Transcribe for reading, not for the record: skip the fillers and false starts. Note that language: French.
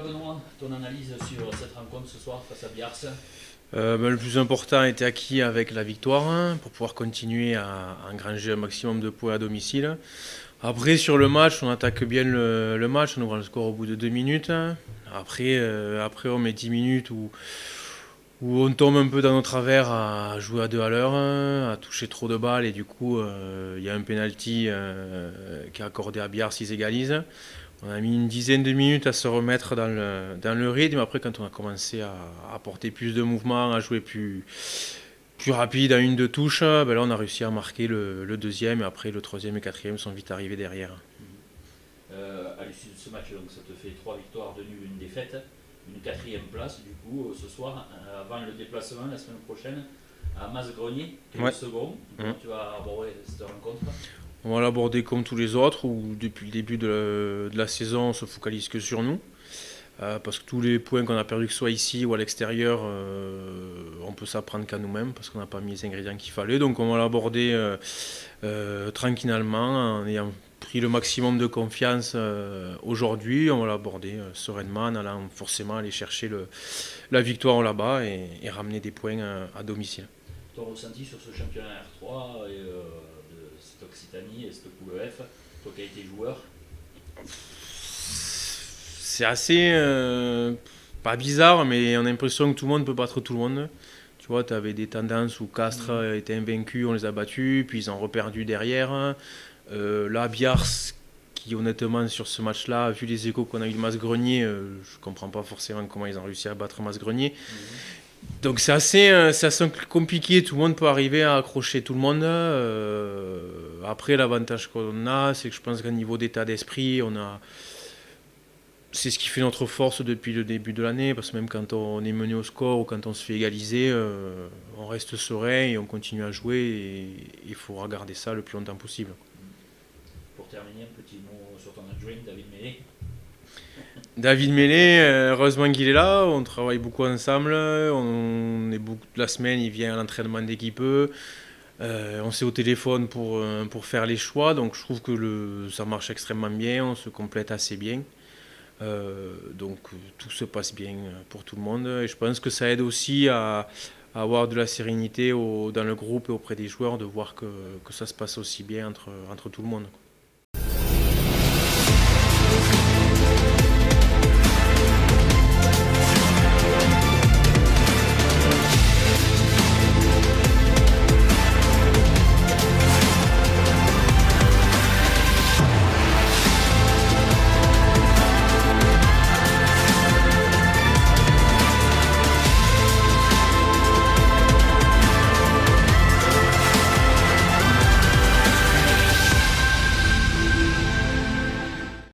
Benoît, ton analyse sur cette rencontre ce soir face à Biars? Le plus important était acquis avec la victoire hein, pour pouvoir continuer à engranger un maximum de points à domicile. Après, sur le match, on attaque bien le match, on ouvre le score au bout de 2 minutes. Après on met 10 minutes où on tombe un peu dans nos travers à jouer à 2 à l'heure, hein, à toucher trop de balles et du coup, il y a un penalty qui est accordé à Biars, ils égalisent. On a mis une dizaine de minutes à se remettre dans le rythme. Après, quand on a commencé à apporter plus de mouvement, à jouer plus rapide, à une de touche, ben là, on a réussi à marquer le deuxième. Et après, le troisième et quatrième sont vite arrivés derrière. À l'issue de ce match, donc, ça te fait 3 victoires, 2 nuls, une défaite, une quatrième place du coup ce soir, avant le déplacement la semaine prochaine à Masgrenier, qui est le Ouais. second. Comment tu vas aborder cette rencontre? On va l'aborder comme tous les autres, où depuis le début de la saison, on se focalise que sur nous. Parce que tous les points qu'on a perdus, que ce soit ici ou à l'extérieur, on peut s'apprendre qu'à nous-mêmes, parce qu'on n'a pas mis les ingrédients qu'il fallait. Donc on va l'aborder tranquillement, en ayant pris le maximum de confiance aujourd'hui. On va l'aborder sereinement, en allant forcément aller chercher la victoire là-bas et ramener des points à domicile. Ton ressenti sur ce championnat R3 et de cette Occitanie et cette poule F, toi qui as été joueur? C'est assez pas bizarre, mais on a l'impression que tout le monde peut battre tout le monde. Tu vois, tu avais des tendances où Castres était invaincu, on les a battus, puis ils ont reperdu derrière. Là, Biars, qui honnêtement sur ce match-là, vu les échos qu'on a eu de Masgrenier, je comprends pas forcément comment ils ont réussi à battre Masgrenier. Donc c'est assez compliqué, tout le monde peut arriver à accrocher tout le monde. Après, l'avantage qu'on a, c'est que je pense qu'à niveau d'état d'esprit, c'est ce qui fait notre force depuis le début de l'année, parce que même quand on est mené au score ou quand on se fait égaliser, on reste serein et on continue à jouer et il faudra garder ça le plus longtemps possible. Pour terminer, un petit mot sur ton adjoint, David Mélé. David Mélé, heureusement qu'il est là, on travaille beaucoup ensemble, on est beaucoup la semaine, il vient à l'entraînement dès qu'il peut. On s'est au téléphone pour faire les choix, donc je trouve que ça marche extrêmement bien, on se complète assez bien. Donc tout se passe bien pour tout le monde et je pense que ça aide aussi à avoir de la sérénité dans le groupe et auprès des joueurs de voir que ça se passe aussi bien entre tout le monde.